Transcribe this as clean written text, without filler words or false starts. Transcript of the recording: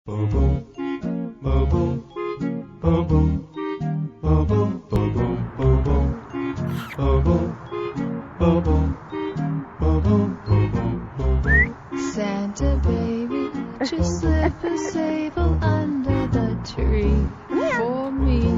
Santa baby, just slip a sable under the tree for me.